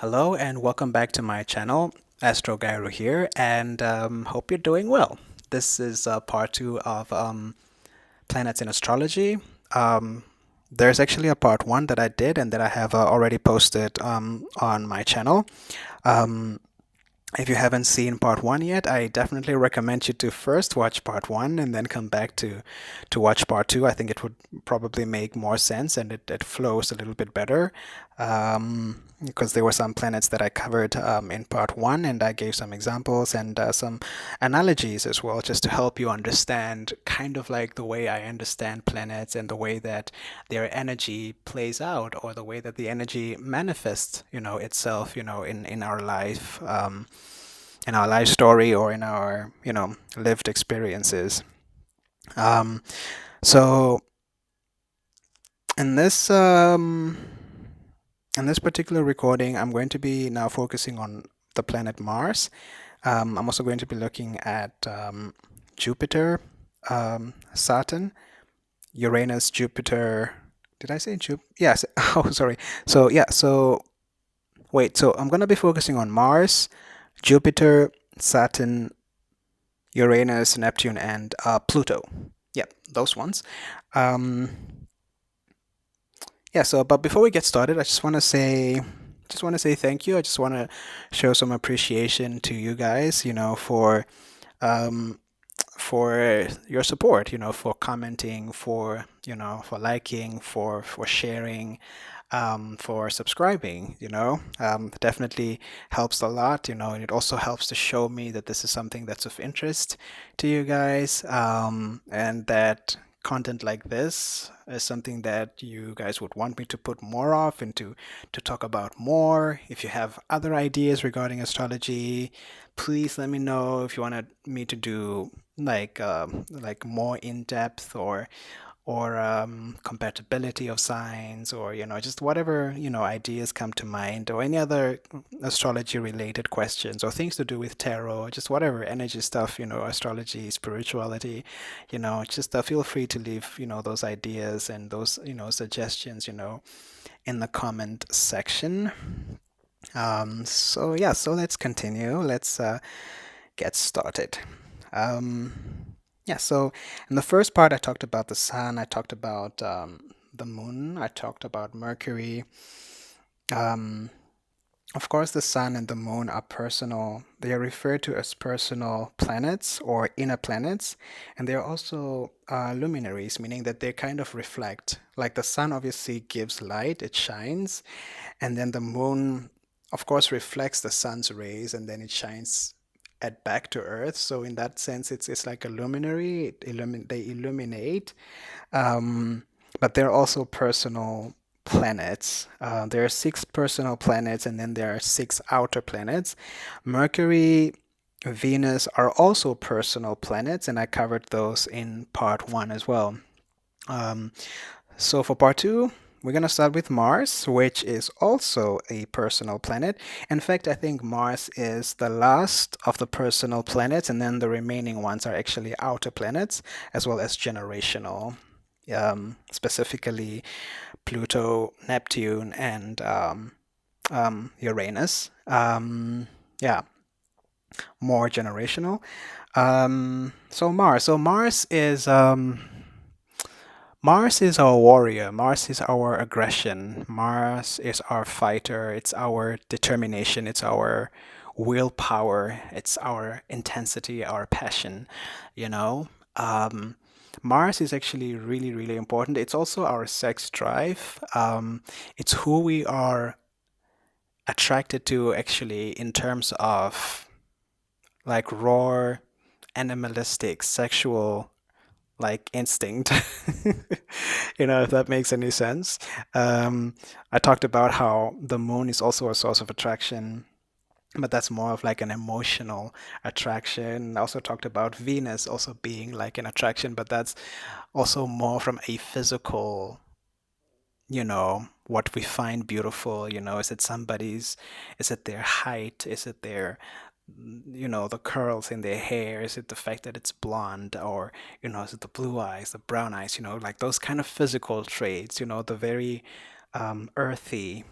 Hello and welcome back to my channel. Astro Gyro here, and hope you're doing well. This is part two of planets in astrology. Um, there's actually a part one that I did and that I have already posted on my channel. Um, if you haven't seen part one yet, I definitely recommend you to first watch part one and then come back to watch part two. I think it would probably make more sense and it flows a little bit better. Because there were some planets that I covered in part one, and I gave some examples and some analogies as well, just to help you understand kind of like the way I understand planets and the way that their energy plays out, or the way that the energy manifests, itself, in our life story or in our, lived experiences. Um, so in this um, in this particular recording, I'm going to be now focusing on the planet Mars. I'm also going to be looking at Jupiter, Saturn, Uranus, Jupiter. Did I say Jupiter? Yes. Oh, sorry. So yeah. So wait. So I'm gonna be focusing on Mars, Jupiter, Saturn, Uranus, Neptune, and Pluto. Yep, those ones. Um, yeah. So, but before we get started, I just want to say thank you. I just want to show some appreciation to you guys, um, for your support, for commenting, for liking, for sharing, for subscribing, definitely helps a lot, and it also helps to show me that this is something that's of interest to you guys, and that content like this is something that you guys would want me to put more of and to talk about more. If you have other ideas regarding astrology, please let me know. If you want me to do like more in depth, or compatibility of signs, or just whatever ideas come to mind, or any other astrology related questions, or things to do with tarot, just whatever energy stuff, astrology, spirituality, just feel free to leave those ideas and those suggestions in the comment section. So yeah, so let's continue. Let's get started. Um, yeah, so in the first part, I talked about the sun, I talked about the moon, I talked about Mercury. Um, of course, the sun and the moon are personal. They are referred to as personal planets or inner planets, and they are also luminaries, meaning that they kind of reflect. Like the sun obviously gives light, it shines, and then the moon, of course, reflects the sun's rays and then it shines at back to Earth. So in that sense, it's like a luminary. They illuminate, um, but they're also personal planets. There are six personal planets, and then there are six outer planets. Mercury, Venus are also personal planets, and I covered those in part one as well. Um, so for part two, we're going to start with Mars, which is also a personal planet. In fact, I think Mars is the last of the personal planets, and then the remaining ones are actually outer planets, as well as generational, specifically Pluto, Neptune, and Uranus. Yeah, more generational. Mars is our warrior. Mars is our aggression. Mars is our fighter. It's our determination. It's our willpower. It's our intensity, our passion, you know. Um, Mars is actually really, really important. It's also our sex drive. It's who we are attracted to, actually, in terms of like raw, animalistic, sexual like instinct, if that makes any sense. I talked about how the moon is also a source of attraction, but that's more of like an emotional attraction. I also talked about Venus also being like an attraction, but that's also more from a physical, what we find beautiful, is it their height? Is it their, the curls in their hair? Is it the fact that it's blonde? Or, is it the blue eyes, the brown eyes, like those kind of physical traits, the very earthy,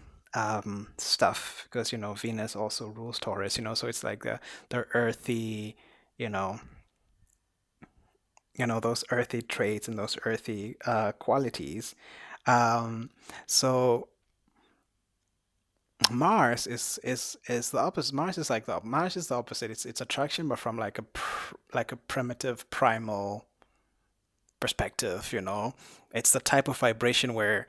stuff, because Venus also rules Taurus, so it's like the earthy, you know, those earthy traits and those earthy qualities. Um, so Mars is the opposite. Mars is the opposite. It's attraction, but from like like a primitive primal perspective. It's the type of vibration where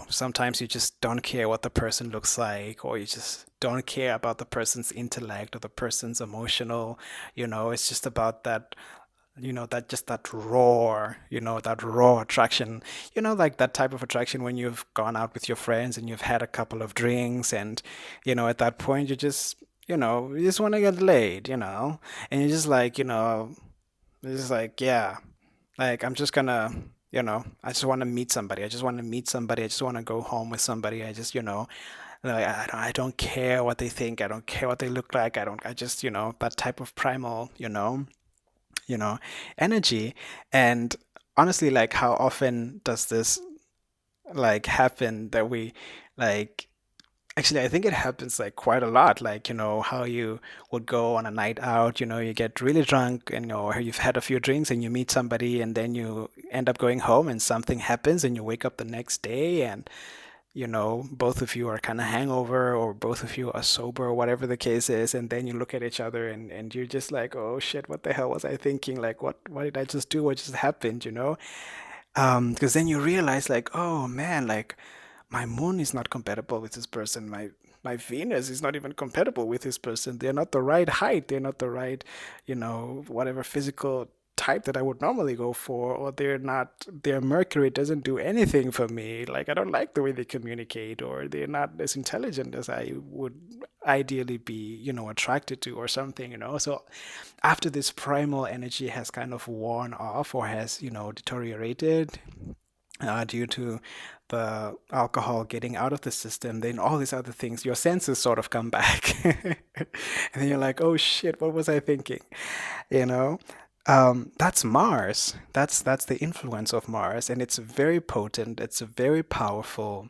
sometimes you just don't care what the person looks like, or you just don't care about the person's intellect or the person's emotional. It's just about that raw attraction, like that type of attraction when you've gone out with your friends and you've had a couple of drinks, and at that point you just want to get laid, and you're just like, yeah, like I'm just gonna, I just want to meet somebody. I just want to meet somebody. I just want to go home with somebody. I just, like, I don't care what they think. I don't care what they look like. I just, that type of primal, you know, energy. And honestly, like, how often does this like happen that we like actually, I think it happens like quite a lot. Like, how you would go on a night out, you get really drunk and you've had a few drinks and you meet somebody, and then you end up going home and something happens and you wake up the next day, and both of you are kind of hangover, or both of you are sober, or whatever the case is, and then you look at each other, and you're just like, oh shit, what the hell was I thinking? Like, what did I just do? What just happened? Because then you realize, like, oh man, like my moon is not compatible with this person. My Venus is not even compatible with this person. They're not the right height. They're not the right, whatever physical type that I would normally go for, or they're not, their Mercury doesn't do anything for me. Like, I don't like the way they communicate, or they're not as intelligent as I would ideally be, attracted to, or something. So after this primal energy has kind of worn off, or has, deteriorated, due to the alcohol getting out of the system, then all these other things, your senses sort of come back. And then you're like, oh shit, what was I thinking? You know? That's Mars. That's the influence of Mars, and it's very potent. It's very powerful.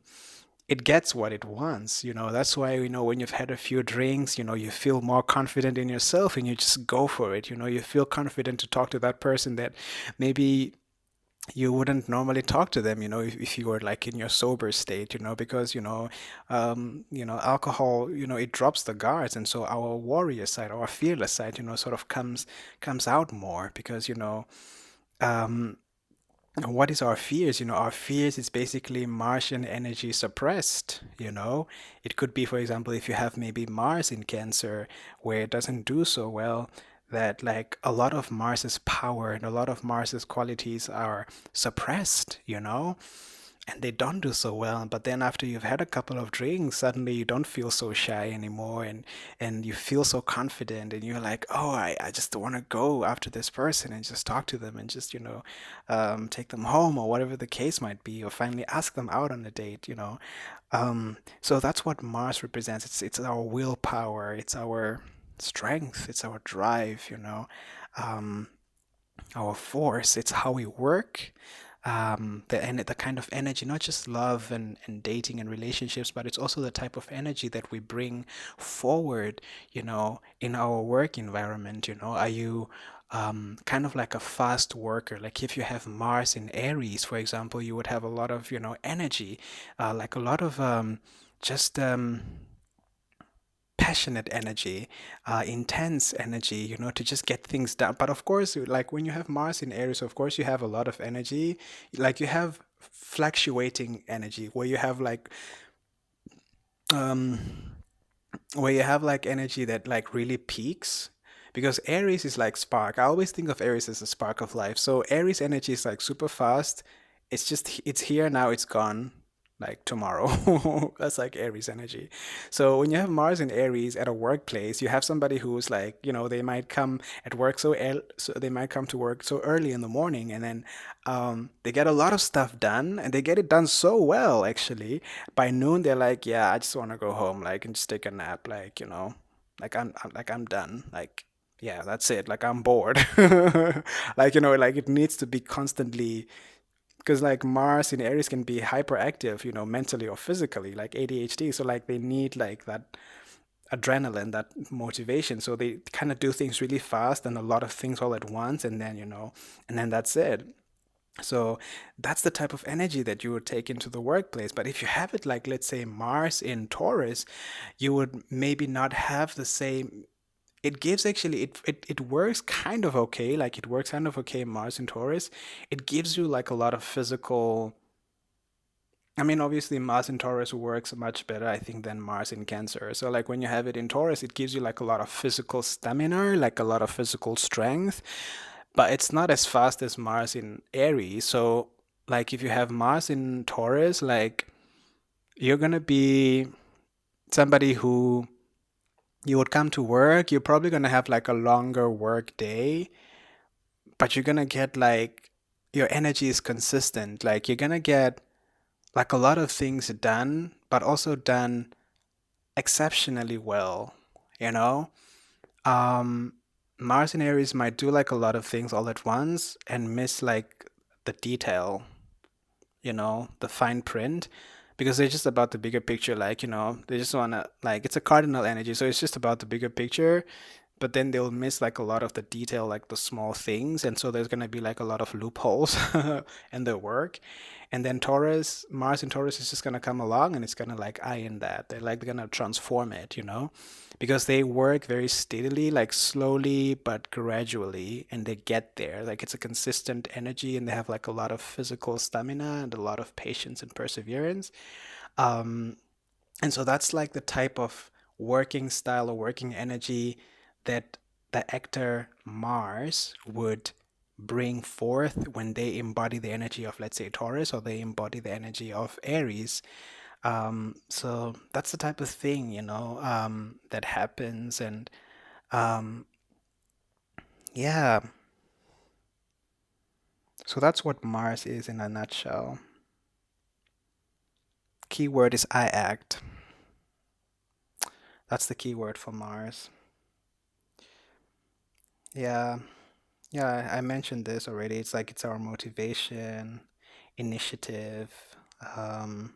It gets what it wants. That's why, when you've had a few drinks, you feel more confident in yourself, and you just go for it. You feel confident to talk to that person that maybe you wouldn't normally talk to them, if you were like in your sober state, because alcohol, it drops the guards, and so our warrior side, our fearless side, sort of comes out more, because um, what is our fears? Our fears is basically Martian energy suppressed. It could be, for example, if you have maybe Mars in Cancer, where it doesn't do so well, that like a lot of Mars's power and a lot of Mars's qualities are suppressed, and they don't do so well. But then after you've had a couple of drinks, suddenly you don't feel so shy anymore, and you feel so confident, and you're like, oh, I just want to go after this person and just talk to them, and just take them home, or whatever the case might be, or finally ask them out on a date. So that's what Mars represents. It's our willpower, it's our strength, it's our drive, um, our force. It's how we work. The kind of energy, not just love and dating and relationships, but it's also the type of energy that we bring forward, in our work environment. Are you kind of like a fast worker? Like, if you have Mars in Aries, for example, you would have a lot of, energy, like a lot of just passionate energy, intense energy, to just get things done. But of course, like when you have Mars in Aries, of course, you have a lot of energy. Like, you have fluctuating energy, um, where you have like energy that like really peaks. Because Aries is like spark. I always think of Aries as a spark of life. So Aries energy is like super fast. It's here now, it's gone like tomorrow. That's like Aries energy. So when you have Mars in Aries at a workplace, you have somebody who's like, they might come at work so they might come to work so early in the morning, and then they get a lot of stuff done, and they get it done so well, actually. By noon, they're like, yeah, I just want to go home, like, and just take a nap, like, like I'm done, like, yeah, that's it, like I'm bored. Like, like it needs to be constantly because like Mars in Aries can be hyperactive, mentally or physically, like ADHD. So like they need like that adrenaline, that motivation. So they kind of do things really fast and a lot of things all at once, and then and then that's it. So that's the type of energy that you would take into the workplace. But if you have it like, let's say, Mars in Taurus, you would maybe not have the same. It gives actually, it works kind of okay. Like it works kind of okay, Mars in Taurus. It gives you like a lot of physical. I mean, obviously, Mars in Taurus works much better, I think, than Mars in Cancer. So, like, when you have it in Taurus, it gives you like a lot of physical stamina, like a lot of physical strength, but it's not as fast as Mars in Aries. So, like, if you have Mars in Taurus, like, you're gonna be somebody who you would come to work, you're probably gonna have like a longer work day, but you're gonna get like your energy is consistent. Like, you're gonna get like a lot of things done, but also done exceptionally well, you know? Um, Mars in Aries might do like a lot of things all at once and miss like the detail, the fine print, because they're just about the bigger picture. Like, they just wanna, like, it's a cardinal energy, so it's just about the bigger picture, but then they'll miss like a lot of the detail, like the small things, and so there's gonna be like a lot of loopholes in their work. And then Taurus, Mars in Taurus is just gonna come along and it's gonna like iron that. They're gonna transform it, because they work very steadily, like slowly but gradually, and they get there. Like it's a consistent energy, and they have like a lot of physical stamina and a lot of patience and perseverance. Um, and so that's like the type of working style or working energy that the actor Mars would bring forth when they embody the energy of, let's say, Taurus, or they embody the energy of Aries. So that's the type of thing, that happens. And um, yeah, so that's what Mars is in a nutshell. Keyword is I act. That's the keyword for Mars. Yeah. Yeah, I mentioned this already. It's like it's our motivation, initiative, um,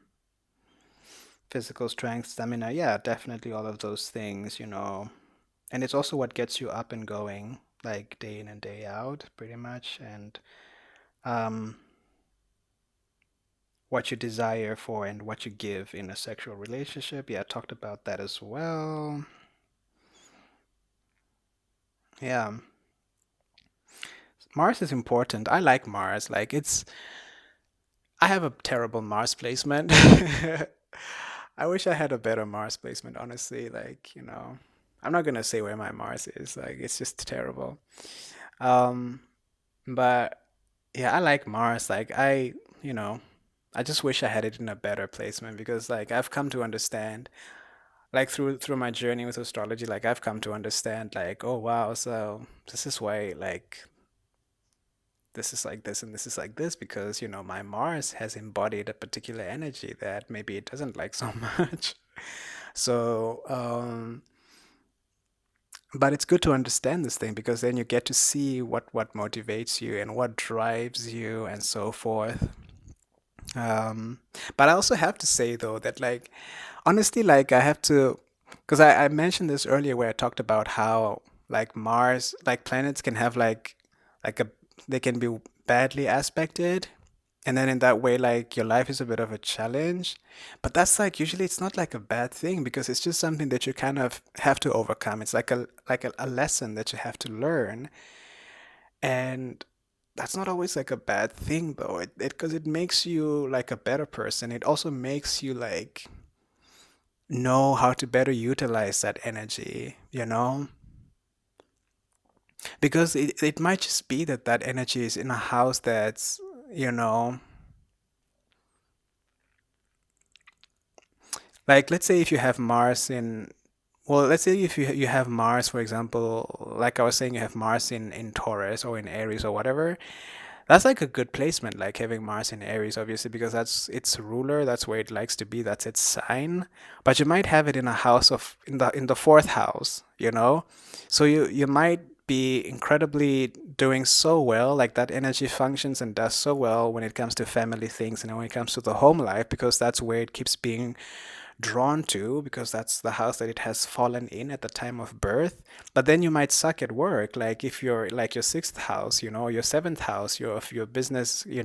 physical strength, stamina. Yeah, definitely all of those things. And it's also what gets you up and going, like day in and day out, pretty much. And um, what you desire for and what you give in a sexual relationship. Yeah, I talked about that as well. Yeah, Mars is important. I like Mars. Like I have a terrible Mars placement. I wish I had a better Mars placement, honestly. Like, I'm not gonna say where my Mars is. Like, it's just terrible. Um, but yeah, I like Mars. Like, you know, I just wish I had it in a better placement, because like I've come to understand, like through my journey with astrology, like I've come to understand, like, oh wow, so this is why like this is like this and this is like this, because my Mars has embodied a particular energy that maybe it doesn't like so much. So but it's good to understand this thing, because then you get to see what motivates you and what drives you and so forth. um but I also have to say though that, like, honestly, like I have to, because I mentioned this earlier where I talked about how like Mars, like planets can have like a they can be badly aspected, and then in that way like your life is a bit of a challenge. But that's like usually it's not like a bad thing, because it's just something that you kind of have to overcome. It's like a lesson that you have to learn. And that's not always like a bad thing though. It because it makes you like a better person. It also makes you like know how to better utilize that energy. Because it might just be that that energy is in a house that's, you know, like let's say if you have Mars in, well, let's say if you have Mars, for example, like I was saying, you have Mars in Taurus or in Aries or whatever. That's like a good placement, like having Mars in Aries, obviously, because that's its ruler, that's where it likes to be, that's its sign. But you might have it in a house of in the fourth house. So you might be incredibly doing so well, like that energy functions and does so well when it comes to family things and when it comes to the home life, because that's where it keeps being drawn to, because that's the house that it has fallen in at the time of birth. But then you might suck at work, like if you're like your sixth house, your seventh house, your business, you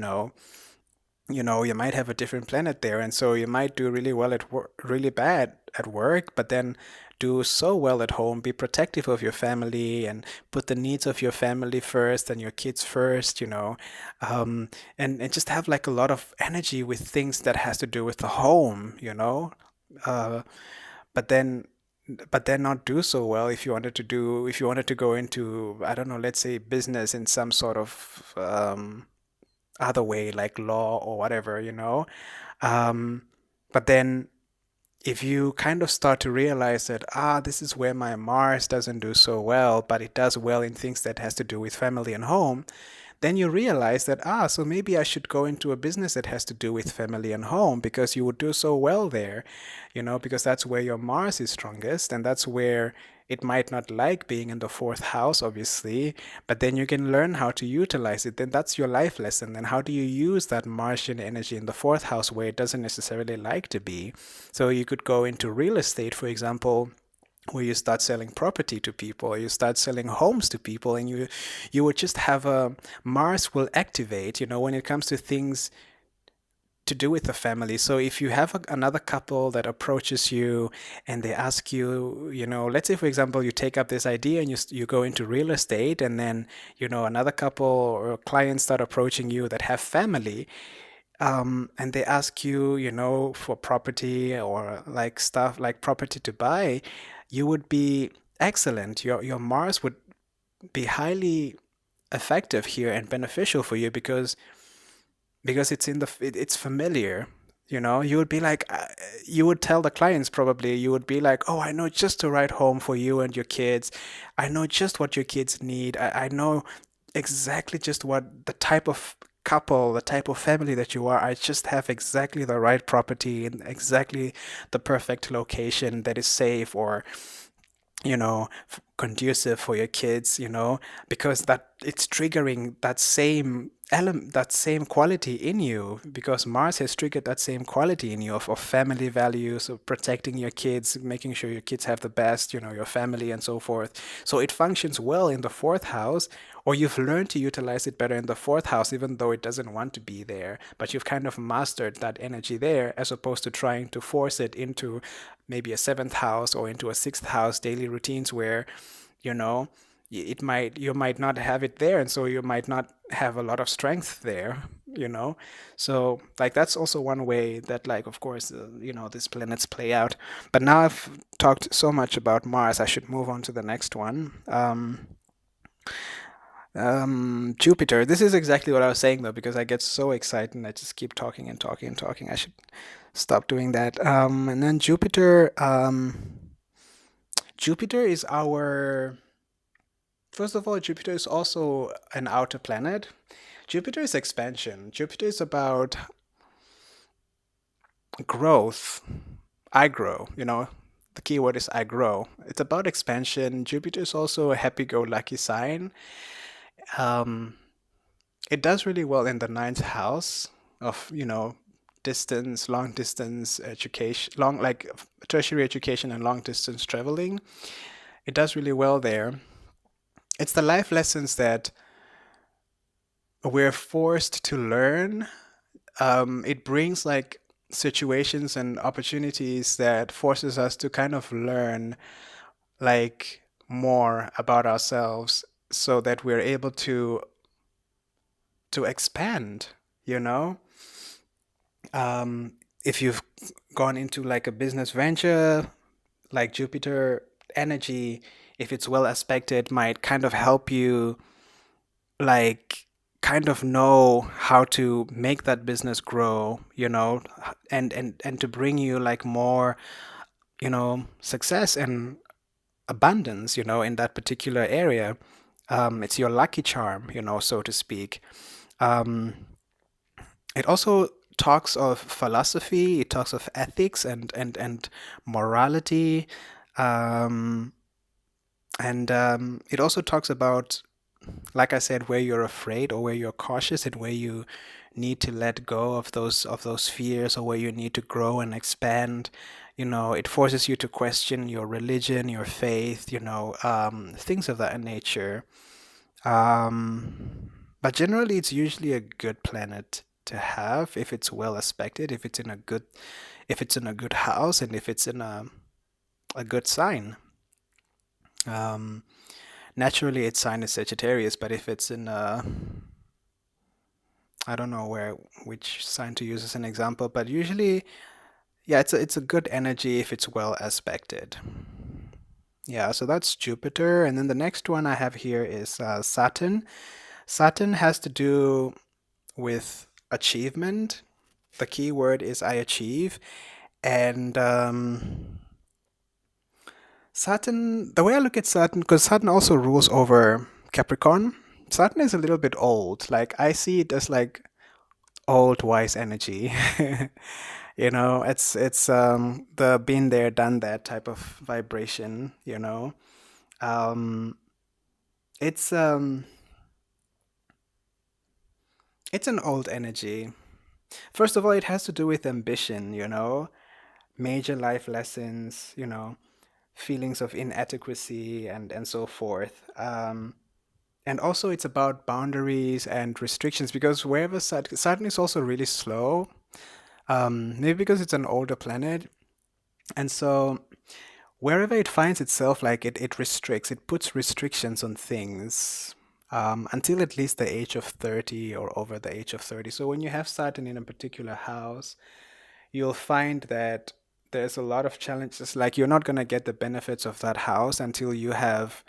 might have a different planet there, and so you might do really well at work, really bad at work, but then do so well at home, be protective of your family and put the needs of your family first and your kids first, um, and just have like a lot of energy with things that has to do with the home. Uh, but then not do so well if you wanted to go into, I don't know, let's say business in some sort of other way, like law or whatever. Um, but then if you kind of start to realize that, this is where my Mars doesn't do so well, but it does well in things that has to do with family and home, then you realize that, so maybe I should go into a business that has to do with family and home, because you would do so well there, because that's where your Mars is strongest, and that's where it might not like being in the fourth house, obviously, but then you can learn how to utilize it. Then that's your life lesson. Then how do you use that Martian energy in the fourth house where it doesn't necessarily like to be? So you could go into real estate, for example, where you start selling property to people, or you start selling homes to people, and you would just have a Mars will activate, when it comes to things to do with the family. So if you have another couple that approaches you and they ask you, let's say for example you take up this idea and you go into real estate, and then another couple or clients start approaching you that have family, and they ask you, for property or like stuff like property to buy, you would be excellent. Your Mars would be highly effective here and beneficial for you, because it's familiar. You would be like, you would tell the clients, probably you would be like, oh, I know just the right home for you and your kids. I know just what your kids need. I know exactly just what the type of couple, the type of family that you are. I just have exactly the right property in exactly the perfect location that is safe, or conducive for your kids, because that it's triggering that same element, that same quality in you, because Mars has triggered that same quality in you of family values, of protecting your kids, making sure your kids have the best, your family and so forth. So it functions well in the fourth house, or you've learned to utilize it better in the fourth house, even though it doesn't want to be there, but you've kind of mastered that energy there, as opposed to trying to force it into maybe a seventh house or into a sixth house daily routines where, you know, you might not have it there, and so you might not have a lot of strength there. So like that's also one way that, like, of course, these planets play out. But now I've talked so much about Mars, I should move on to the next one. Jupiter. This is exactly what I was saying though, because I get so excited and I just keep talking and talking and talking. I should stop doing that. And then Jupiter. Jupiter is our. First of all, Jupiter is also an outer planet. Jupiter is expansion. Jupiter is about growth. I grow. The key word is I grow. It's about expansion. Jupiter is also a happy-go-lucky sign. Um, it does really well in the ninth house of, distance, long distance education, long, like tertiary education and long distance traveling. It does really well there. It's the life lessons that we're forced to learn. It brings like situations and opportunities that forces us to kind of learn like more about ourselves, so that we're able to expand, you know? If you've gone into like a business venture, like Jupiter energy, if it's well aspected, might kind of help you like kind of know how to make that business grow, and to bring you like more, success and abundance, in that particular area. It's your lucky charm, so to speak. Um, it also talks of philosophy, it talks of ethics and morality. Um, And it also talks about, like I said, where you're afraid or where you're cautious and where you need to let go of those fears, or where you need to grow and expand. It forces you to question your religion, your faith, things of that nature. But generally, it's usually a good planet to have if it's well aspected, if it's in a good house, and if it's in a good sign. Um, Naturally, its sign is Sagittarius, but if it's in I don't know which sign to use as an example, but usually, yeah, it's a good energy if it's well aspected. Yeah, so that's Jupiter, and then the next one I have here is Saturn. Saturn has to do with achievement. The key word is I achieve, and Saturn. The way I look at Saturn, because Saturn also rules over Capricorn. Saturn is a little bit old. Like I see it as like old wise energy. It's the been there, done that type of vibration. Um it's um it's an old energy. First of all, it has to do with ambition, major life lessons, feelings of inadequacy and so forth. And also it's about boundaries and restrictions, because wherever Saturn is also really slow, maybe because it's an older planet. And so wherever it finds itself, like it restricts, it puts restrictions on things until at least the age of 30 or over the age of 30. So when you have Saturn in a particular house, you'll find that there's a lot of challenges. Like you're not going to get the benefits of that house until you have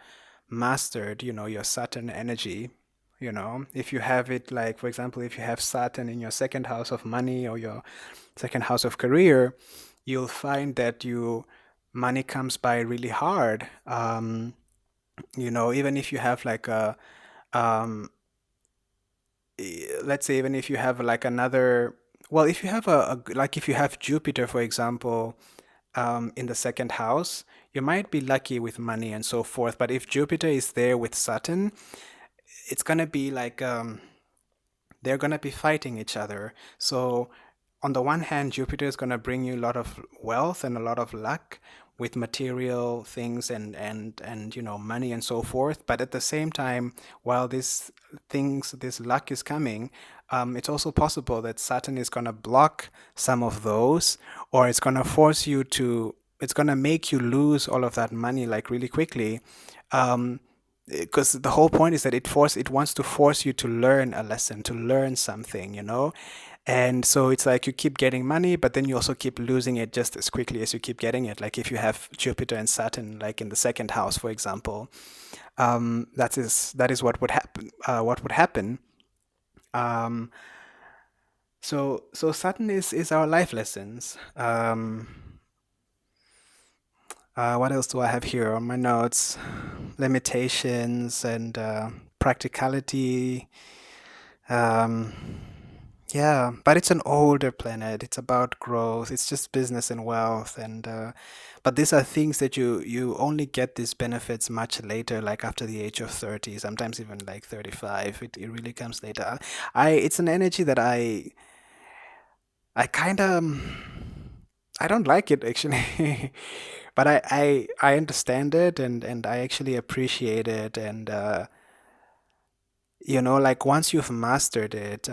mastered, your Saturn energy. If you have it, like, for example, if you have Saturn in your second house of money or your second house of career, you'll find that money comes by really hard. Even if you have like um, let's say, even if you have like well, if you have like if you have Jupiter, for example, in the second house, you might be lucky with money and so forth. But if Jupiter is there with Saturn, it's gonna be like they're gonna be fighting each other. So on the one hand, Jupiter is gonna bring you a lot of wealth and a lot of luck with material things and money and so forth. But at the same time, while this luck is coming, it's also possible that Saturn is gonna block some of those, or it's gonna make you lose all of that money like really quickly. Um, because the whole point is that it wants to force you to learn a lesson, to learn something. And so it's like you keep getting money, but then you also keep losing it just as quickly as you keep getting it. Like if you have Jupiter and Saturn like in the second house, for example, that is what would happen. um so Saturn is our life lessons. What else do I have here on my notes? Limitations and practicality. Um, yeah, but it's an older planet. It's about growth. It's just business and wealth, and but these are things that you only get these benefits much later, like after the age of 30, sometimes even like 35. It really comes later. It's an energy that I kind of I don't like it actually. But I understand it, and I actually appreciate it, and like once you've mastered it,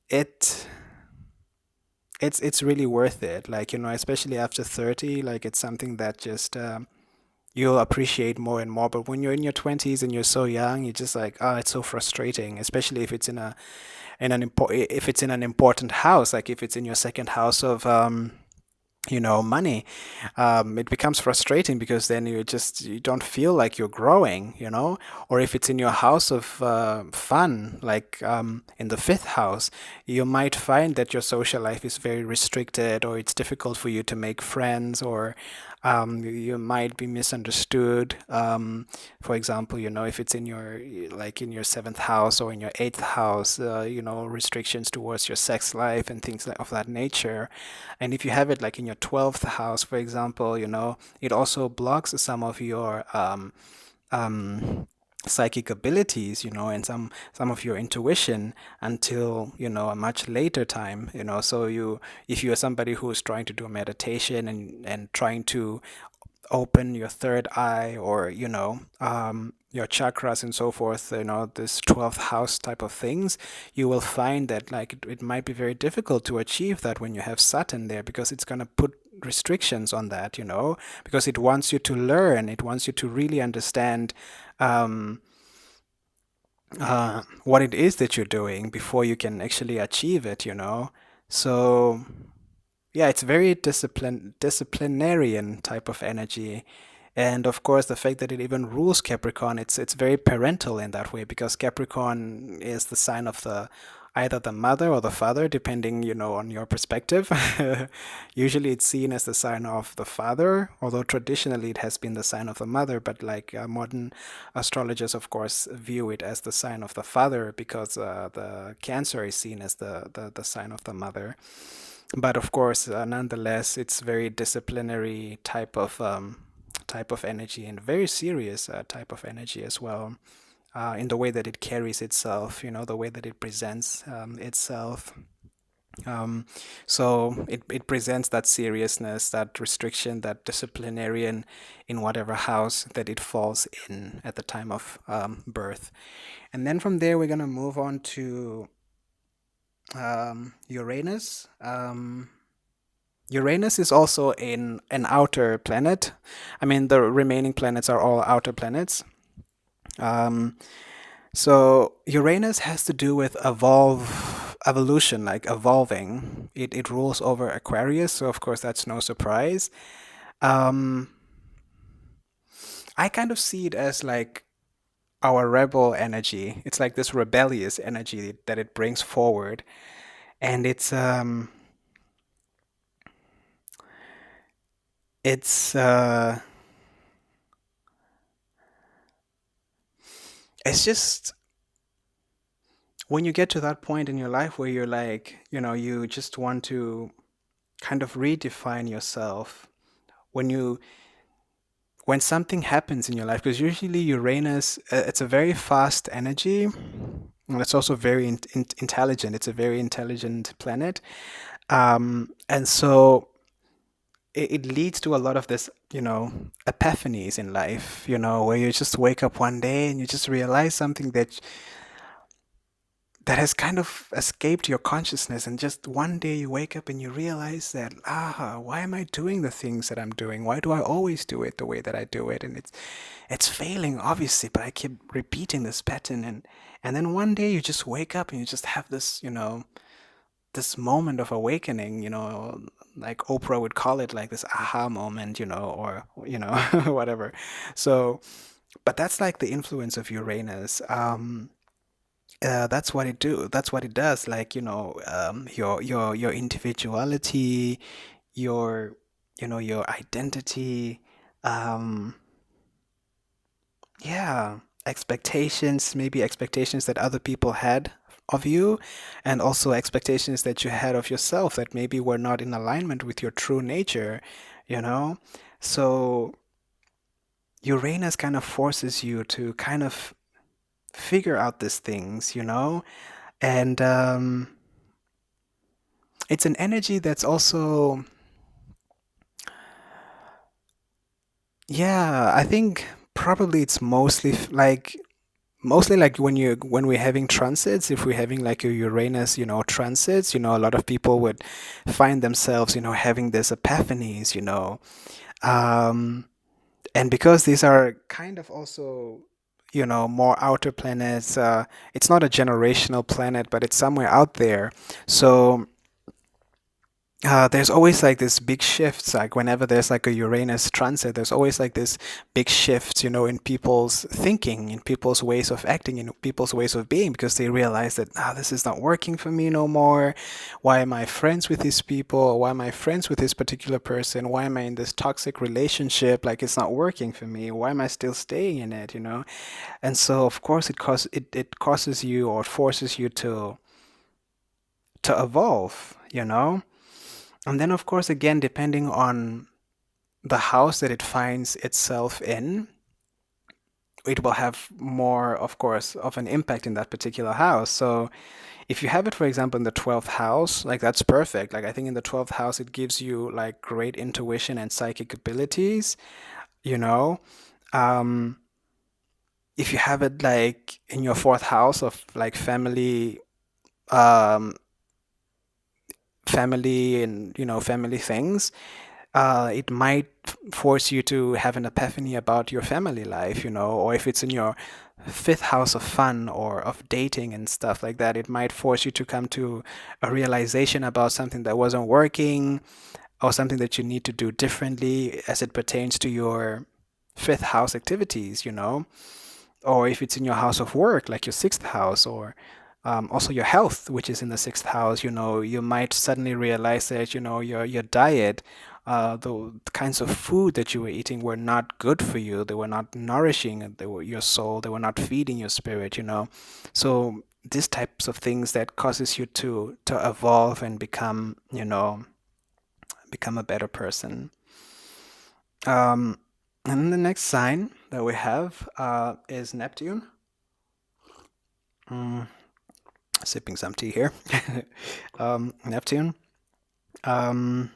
it it's really worth it. Like, especially after 30, like it's something that just you'll appreciate more and more. But when you're in your 20s and you're so young, you're just like, oh, it's so frustrating, especially if it's if it's in an important house, like if it's in your second house of money. It becomes frustrating because then you don't feel like you're growing. Or if it's in your house of fun, like in the fifth house, you might find that your social life is very restricted, or it's difficult for you to make friends, or You might be misunderstood. For example, if it's in in your seventh house or in your eighth house, restrictions towards your sex life and things of that nature. And if you have it like in your 12th house, for example, it also blocks some of your um, psychic abilities, and some of your intuition until, a much later time, so if you are somebody who is trying to do meditation and trying to open your third eye, or your chakras and so forth, this 12th house type of things, you will find that like it might be very difficult to achieve that when you have Saturn there, because it's going to put restrictions on that, because it wants you to learn, it wants you to really understand um, what it is that you're doing before you can actually achieve it, so yeah, it's very disciplinarian type of energy. And of course, the fact that it even rules Capricorn, it's very parental in that way, because Capricorn is the sign of the either the mother or the father, depending, on your perspective. Usually it's seen as the sign of the father, although traditionally it has been the sign of the mother, but like modern astrologers, of course, view it as the sign of the father, because the Cancer is seen as the sign of the mother. But of course, nonetheless, it's very disciplinary type of energy, and very serious type of energy as well, in the way that it carries itself, the way that it presents itself. Um, so it presents that seriousness, that restriction, that disciplinarian in whatever house that it falls in at the time of birth. And then from there, we're going to move on to Uranus. Uranus is also an outer planet. I mean, the remaining planets are all outer planets. Um, so Uranus has to do with evolution, like evolving. It rules over Aquarius, so of course that's no surprise. Um, I kind of see it as like our rebel energy. It's like this rebellious energy that it brings forward, and it's it's just when you get to that point in your life where you're like, you just want to kind of redefine yourself. when you when something happens in your life, because usually Uranus, it's a very fast energy, and it's also very intelligent. It's a very intelligent planet, and so it leads to a lot of this, epiphanies in life, where you just wake up one day and you just realize something that has kind of escaped your consciousness, and just one day you wake up and you realize that, why am I doing the things that I'm doing? Why do I always do it the way that I do it? And it's failing, obviously, but I keep repeating this pattern, and then one day you just wake up and you just have this, this moment of awakening, like Oprah would call it, like this aha moment, or whatever. So, but that's like the influence of Uranus. That's what it do. That's what it does. Like, your individuality, your your identity, um, yeah, expectations, maybe expectations that other people had of you, and also expectations that you had of yourself that maybe were not in alignment with your true nature, you know? So Uranus kind of forces you to kind of figure out these things, And it's an energy that's also, yeah, I think probably it's mostly like when we're having transits, if we're having like a Uranus, transits, a lot of people would find themselves, having this epiphanies, um, and because these are kind of also, more outer planets, it's not a generational planet, but it's somewhere out there. So there's always like this big shifts, like whenever there's like a Uranus transit, there's always like this big shifts, in people's thinking, in people's ways of acting, in people's ways of being, because they realize that, this is not working for me no more. Why am I friends with these people? Why am I friends with this particular person? Why am I in this toxic relationship? Like it's not working for me. Why am I still staying in it? And so of course it causes you or forces you to evolve, And then, of course, again, depending on the house that it finds itself in, it will have more, of course, of an impact in that particular house. So if you have it, for example, in the 12th house, like that's perfect. Like I think in the 12th house, it gives you like great intuition and psychic abilities, you know. Um, if you have it like in your fourth house of like um, family and, family things, it might force you to have an epiphany about your family life, or if it's in your fifth house of fun or of dating and stuff like that, it might force you to come to a realization about something that wasn't working or something that you need to do differently as it pertains to your fifth house activities, or if it's in your house of work, like your sixth house, or also your health, which is in the sixth house, you might suddenly realize that, your diet, the kinds of food that you were eating were not good for you. They were not nourishing your soul. They were not feeding your spirit. So these types of things that causes you to evolve and become a better person. Um, and then the next sign that we have is Neptune. Mm, sipping some tea here. Neptune. Um,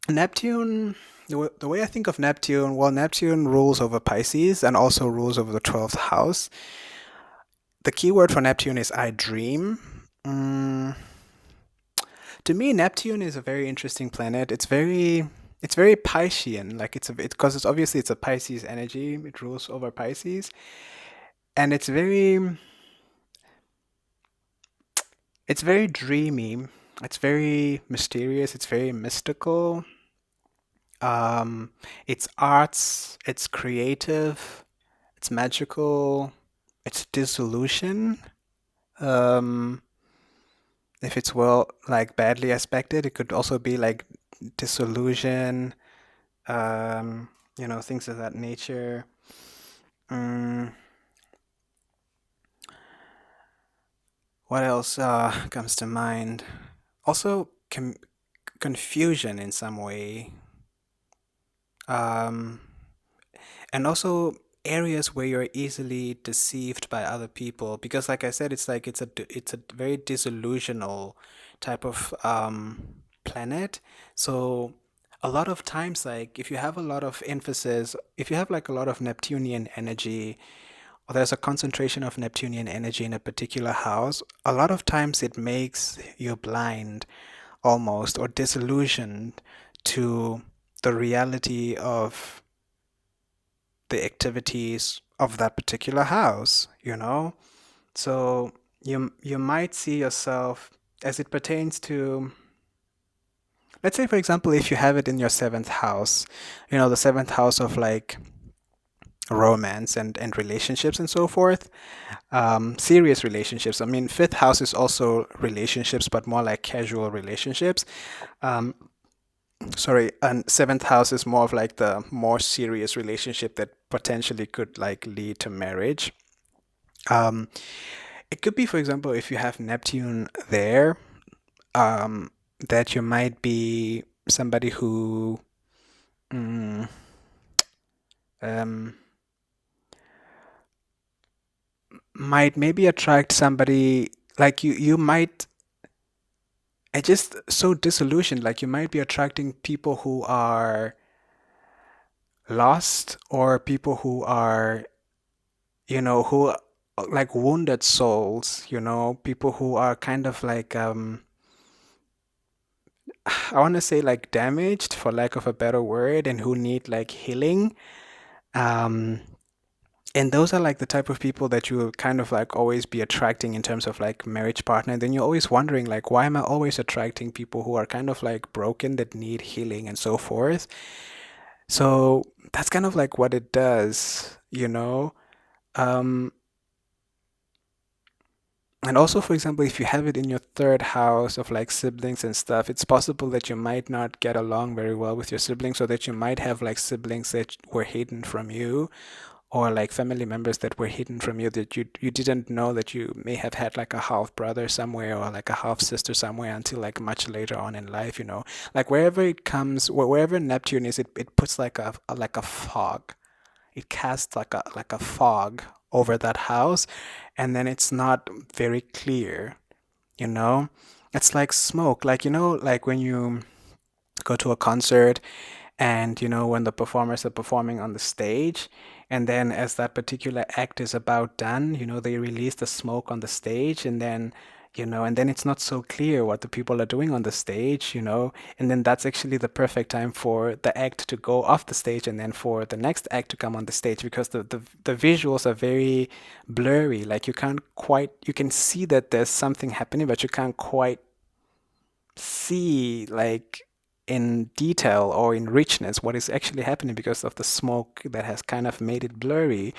Neptune, the way I think of Neptune, well, Neptune rules over Pisces and also rules over the 12th house. The key word for Neptune is I dream. Mm, to me, Neptune is a very interesting planet. It's very Piscean. Like it's because it's obviously it's a Pisces energy. It rules over Pisces, and it's very dreamy. It's very mysterious. It's very mystical. Um, it's arts. It's creative. It's magical. It's dissolution. Um, if it's well, like badly aspected, it could also be like disillusion. Things of that nature. Mm, what else comes to mind? Also, confusion in some way. Um, and also areas where you're easily deceived by other people because like I said it's like it's a very disillusional type of planet. So a lot of times, like if you have a lot of emphasis, if you have like a lot of Neptunian energy, or there's a concentration of Neptunian energy in a particular house, a lot of times it makes you blind almost or disillusioned to the reality of the activities of that particular house. So you might see yourself as it pertains to, let's say for example, if you have it in your seventh house, the seventh house of like romance and relationships and so forth, serious relationships. I mean, fifth house is also relationships, but more like casual relationships. Um, sorry, and seventh house is more of like the more serious relationship that potentially could like lead to marriage. Um, it could be, for example, if you have Neptune there, that you might be somebody who mm, um, might maybe attract somebody like you might. I just so disillusioned. Like you might be attracting people who are lost or people who are who like wounded souls, people who are kind of like I want to say like damaged for lack of a better word and who need like healing. Um And those are like the type of people that you will kind of like always be attracting in terms of like marriage partner. Then you're always wondering like, why am I always attracting people who are kind of like broken that need healing and so forth? So that's kind of like what it does, you know? Um, and also, for example, if you have it in your third house of like siblings and stuff, it's possible that you might not get along very well with your siblings, or that you might have like siblings that were hidden from you, or like family members that were hidden from you that you didn't know that you may have had like a half brother somewhere or like a half sister somewhere until like much later on in life, you know. Like wherever it comes, wherever Neptune is, it puts like a fog. It casts like a fog over that house, and then it's not very clear, you know. It's like smoke, like you know, like when you go to a concert and you know when the performers are performing on the stage, and then as that particular act is about done, you know, they release the smoke on the stage, and then you know, and then it's not so clear what the people are doing on the stage, you know, and then that's actually the perfect time for the act to go off the stage and then for the next act to come on the stage, because the visuals are very blurry, like you can't quite, you can see that there's something happening but you can't quite see like in detail or in richness what is actually happening because of the smoke that has kind of made it blurry.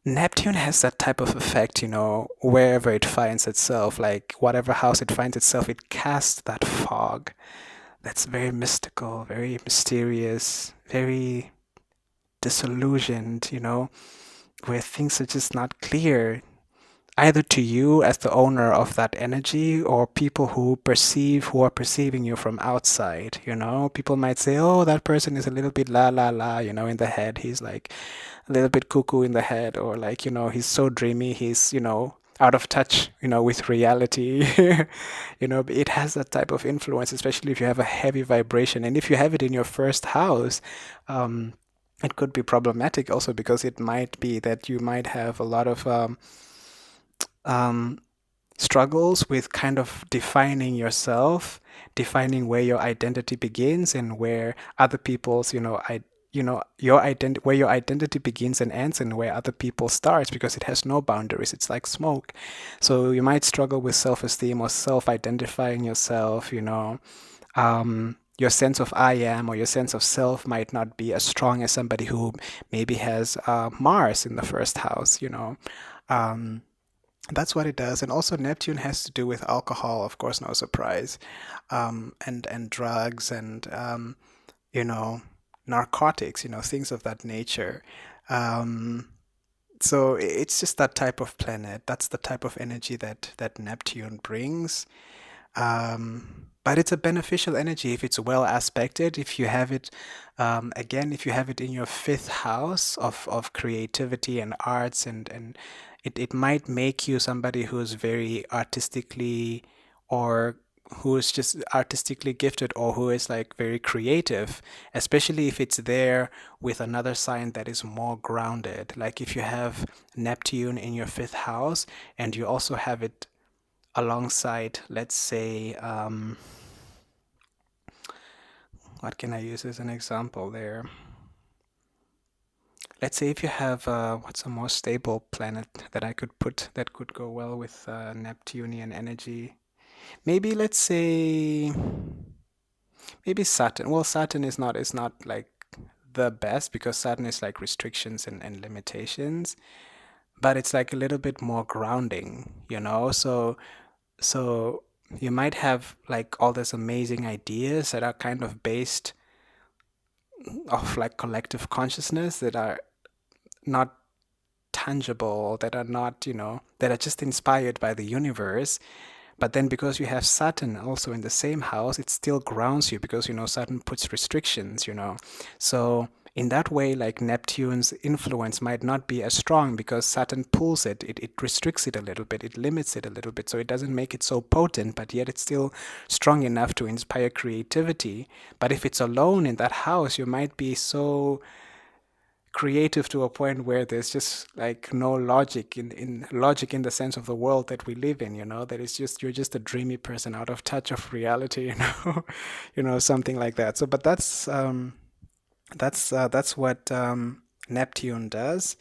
Neptune has that type of effect, you know, wherever it finds itself, like whatever house it finds itself, it casts that fog that's very mystical, very mysterious, very disillusioned, you know, where things are just not clear, either to you as the owner of that energy or people who are perceiving you from outside, you know. People might say, oh, that person is a little bit la la la, you know, in the head. He's like a little bit cuckoo in the head, or like, you know, he's so dreamy, he's, you know, out of touch, you know, with reality. You know, it has that type of influence, especially if you have a heavy vibration. And if you have it in your first house, um, it could be problematic also, because it might be that you might have a lot of um, struggles with kind of defining yourself, defining where your identity begins and where other people's, you know, your identity, where your identity begins and ends, and where other people starts, because it has no boundaries. It's like smoke. So you might struggle with self-esteem or self-identifying yourself, you know. Your sense of I am or your sense of self might not be as strong as somebody who maybe has Mars in the first house, you know. Um, that's what it does. And also Neptune has to do with alcohol, of course, no surprise, and drugs and you know, narcotics, you know, things of that nature. Um, so it's just that type of planet. That's the type of energy that Neptune brings. But it's a beneficial energy if it's well aspected. If you have it, again, if you have it in your fifth house of creativity and arts, and it might make you somebody who's very artistically, or who is just artistically gifted, or who is like very creative, especially if it's there with another sign that is more grounded. Like if you have Neptune in your fifth house and you also have it alongside, let's say, what can I use as an example there? Let's say if you have, what's a more stable planet that I could put that could go well with Neptunian energy? Maybe let's say, maybe Saturn. Well, Saturn is not like the best, because Saturn is like restrictions and limitations, but it's like a little bit more grounding, you know? So you might have like all these amazing ideas that are kind of based off like collective consciousness, that are not tangible, that are not, you know, that are just inspired by the universe. But then because you have Saturn also in the same house, it still grounds you, because, you know, Saturn puts restrictions, you know. So in that way, like Neptune's influence might not be as strong, because Saturn pulls it restricts it a little bit, it limits it a little bit. So it doesn't make it so potent, but yet it's still strong enough to inspire creativity. But if it's alone in that house, you might be so creative to a point where there's just like no logic in logic in the sense of the world that we live in, you know, that it's just, you're just a dreamy person out of touch of reality, you know. You know, something like that. So but that's what Neptune does.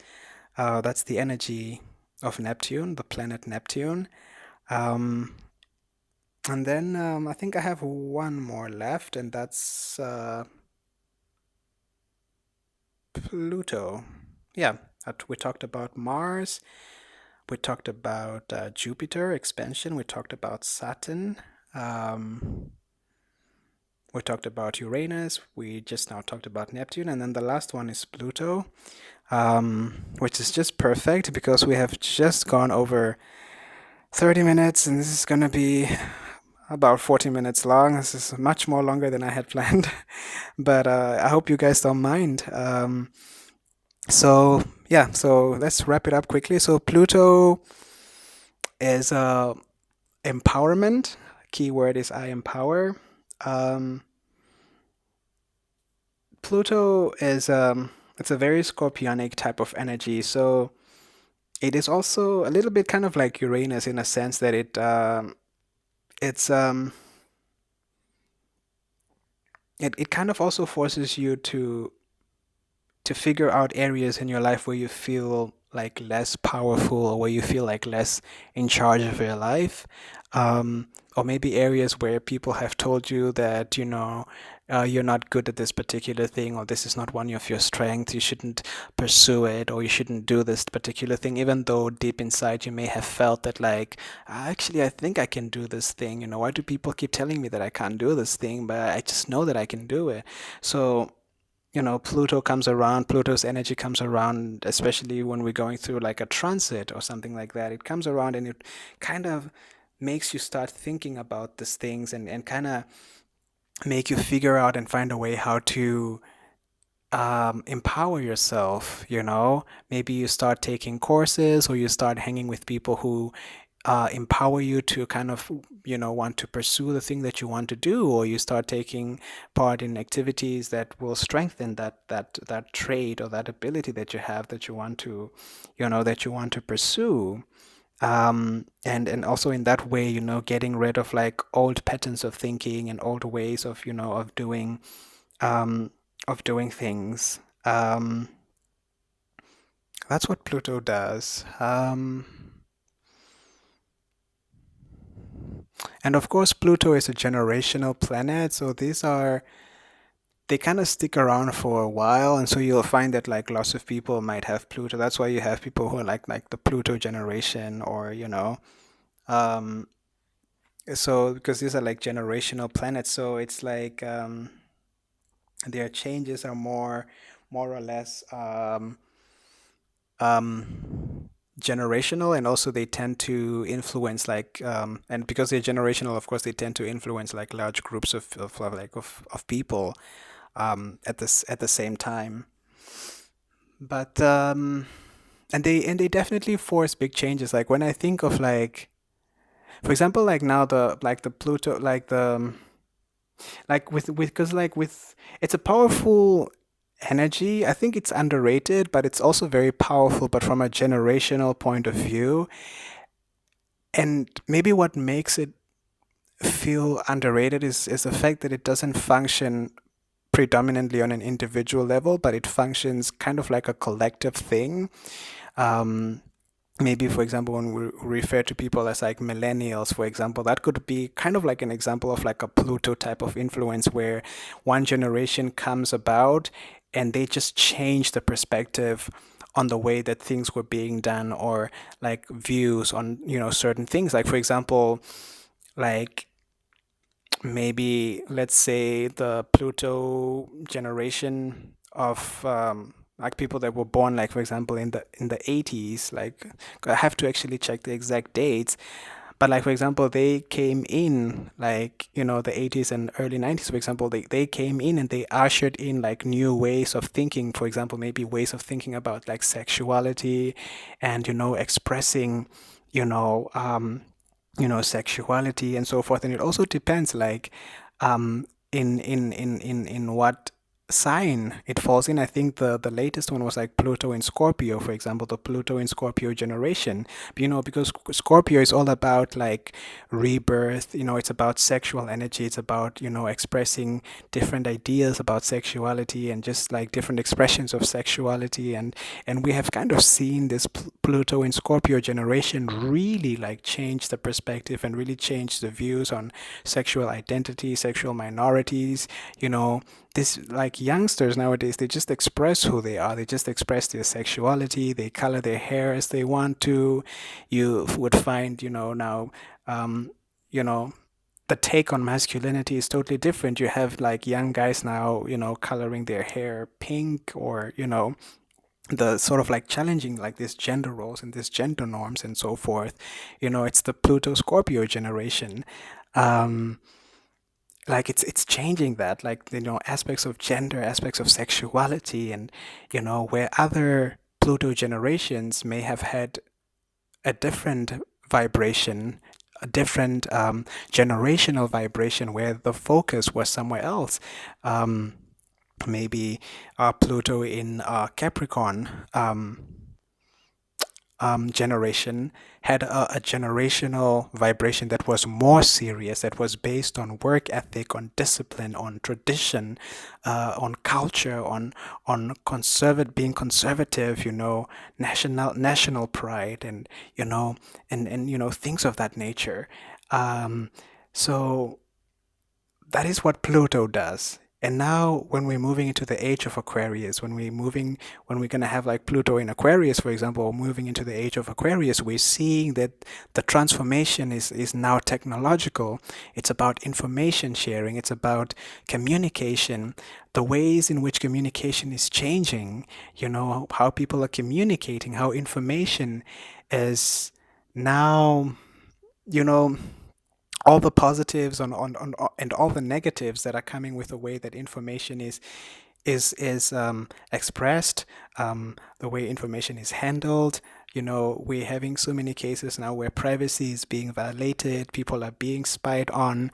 That's the energy of Neptune, the planet Neptune. Um, and then I think I have one more left, and that's Pluto. Yeah, we talked about Mars. We talked about Jupiter expansion. We talked about Saturn. Um, we talked about Uranus. We just now talked about Neptune. And then the last one is Pluto, which is just perfect because we have just gone over 30 minutes, and this is going to be about 40 minutes long. This is much more longer than I had planned, but I hope you guys don't mind. So, yeah, so let's wrap it up quickly. So, Pluto is empowerment. Keyword is I empower. Um, Pluto is it's a very scorpionic type of energy. So it is also a little bit kind of like Uranus in a sense that it's it kind of also forces you to figure out areas in your life where you feel like less powerful or where you feel like less in charge of your life. Or maybe areas where people have told you that, you're not good at this particular thing, or this is not one of your strengths, you shouldn't pursue it, or you shouldn't do this particular thing, even though deep inside you may have felt that, like, actually, I think I can do this thing. Why do people keep telling me that I can't do this thing? But I just know that I can do it. So, Pluto comes around, Pluto's energy comes around, especially when we're going through like a transit or something like that. It comes around and it kind of makes you start thinking about these things and kind of make you figure out and find a way how to empower yourself. Maybe you start taking courses or you start hanging with people who empower you to kind of want to pursue the thing that you want to do, or you start taking part in activities that will strengthen that trait or that ability that you have that you want to pursue. And also in that way, getting rid of like old patterns of thinking and old ways of um, doing things. That's what Pluto does. And of course, Pluto is a generational planet, so they kind of stick around for a while, and so you'll find that like lots of people might have Pluto. That's why you have people who are like the Pluto generation, or um, so because these are like generational planets, so it's like their changes are more or less um, generational, and also they tend to influence like and because they're generational, of course they tend to influence like large groups of people at the same time. But and they definitely force big changes. Like when I think of like, for example, like now the Pluto, like like with because like with it's a powerful energy. I think it's underrated, but it's also very powerful, but from a generational point of view. And maybe what makes it feel underrated is the fact that it doesn't function predominantly on an individual level, but it functions kind of like a collective thing. Um, Maybe, for example, when we refer to people as like millennials, for example, that could be kind of like an example of like a Pluto type of influence where one generation comes about and they just change the perspective on the way that things were being done, or like views on certain things. Like for example, like maybe let's say the Pluto generation of like people that were born, like for example in the 80s. Like I have to actually check the exact dates, but like for example they came in like the 80s and early 90s, for example. They came in and they ushered in like new ways of thinking, for example maybe ways of thinking about like sexuality and expressing you know um sexuality and so forth. And it also depends like in what sign it falls in. I think the latest one was like Pluto in Scorpio, for example, the Pluto in Scorpio generation. Because Scorpio is all about like rebirth, it's about sexual energy, it's about, expressing different ideas about sexuality and just like different expressions of sexuality. And we have kind of seen this Pluto in Scorpio generation really like change the perspective and really change the views on sexual identity, sexual minorities, you know this like youngsters nowadays, they just express who they are, they just express their sexuality, they color their hair as they want to. You would find, now, um you know the take on masculinity is totally different. You have like young guys now, coloring their hair pink, or the sort of like challenging like these gender roles and these gender norms and so forth. It's the Pluto Scorpio generation. um like it's changing that, like, aspects of gender, aspects of sexuality, and where other Pluto generations may have had a different vibration, a different generational vibration, where the focus was somewhere else. um Maybe Pluto in Capricorn generation had a generational vibration that was more serious, that was based on work ethic, on discipline, on tradition, on culture, on being conservative, national pride, and things of that nature. Um, so that is what Pluto does. And now, when we're moving into the age of Aquarius, when we're gonna have like Pluto in Aquarius, for example, moving into the age of Aquarius, we're seeing that the transformation is now technological. It's about information sharing. It's about communication. The ways in which communication is changing. How people are communicating, how information is now. You know all the positives and all the negatives that are coming with the way that information is expressed, the way information is handled. We're having so many cases now where privacy is being violated, people are being spied on,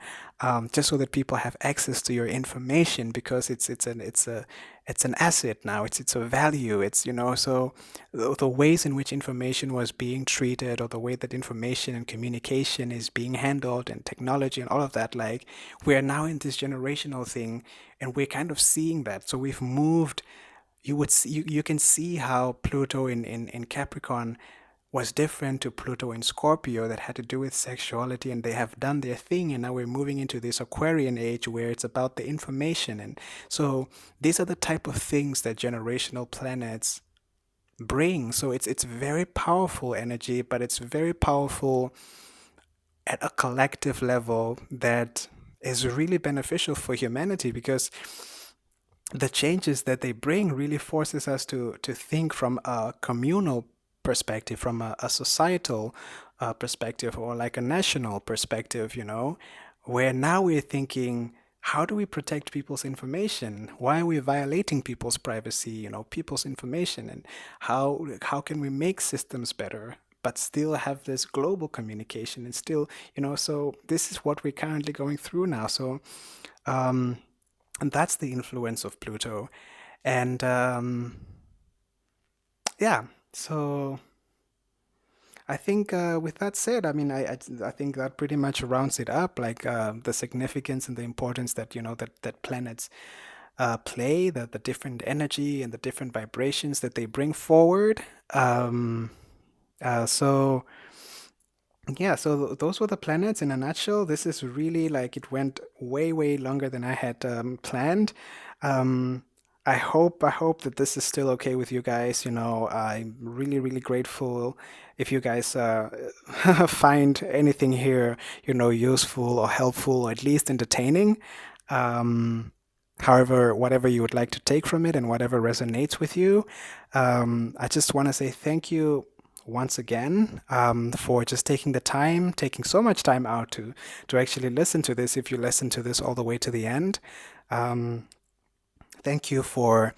just so that people have access to your information, because it's an asset now. It's a value. So the ways in which information was being treated, or the way that information and communication is being handled, and technology and all of that, like, we're now in this generational thing, and we're kind of seeing that. So we've moved. You can see how Pluto in Capricorn was different to Pluto in Scorpio, that had to do with sexuality, and they have done their thing, and now we're moving into this Aquarian age where it's about the information. And so these are the type of things that generational planets bring. So it's very powerful energy, but it's very powerful at a collective level that is really beneficial for humanity, because the changes that they bring really forces us to think from a communal perspective, from a societal perspective, or like a national perspective, where now we're thinking, how do we protect people's information? Why are we violating people's privacy, people's information? And how can we make systems better, but still have this global communication, and still, so this is what we're currently going through now. So, um, and that's the influence of Pluto. And yeah, so I think, with that said, I mean, I think that pretty much rounds it up, like, the significance and the importance that, that planets play, the different energy and the different vibrations that they bring forward. So yeah, so those were the planets in a nutshell. This is really like, it went way, way longer than I had planned. Um, I hope that this is still okay with you guys. I'm really, really grateful if you guys find anything here, useful or helpful, or at least entertaining. Um, However, whatever you would like to take from it and whatever resonates with you, I just want to say thank you once again, for just taking the time, taking so much time out to actually listen to this. If you listen to this all the way to the end, um, thank you for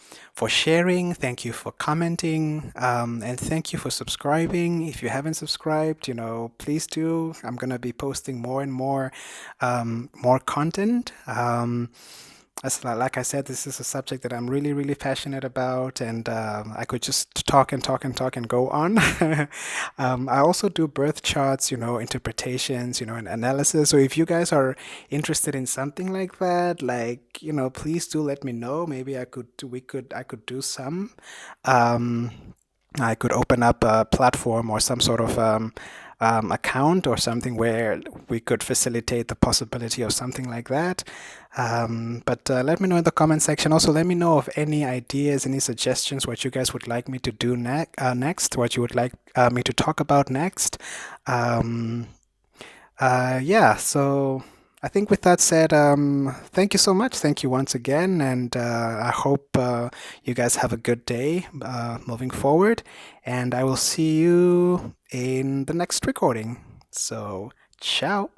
sharing. Thank you for commenting, and thank you for subscribing. If you haven't subscribed, please do. I'm gonna be posting more and more content. Like I said, this is a subject that I'm really, really passionate about, and I could just talk and talk and talk and go on. I also do birth charts, interpretations, and analysis. So if you guys are interested in something like that, like, please do let me know. Maybe I could do some. Um, I could open up a platform or some sort of account or something where we could facilitate the possibility of something like that. But let me know in the comment section. Also, let me know of any ideas, any suggestions, what you guys would like me to do next, what you would like me to talk about next. Um, yeah, so I think with that said, thank you so much. Thank you once again. And I hope you guys have a good day moving forward. And I will see you in the next recording. So, ciao.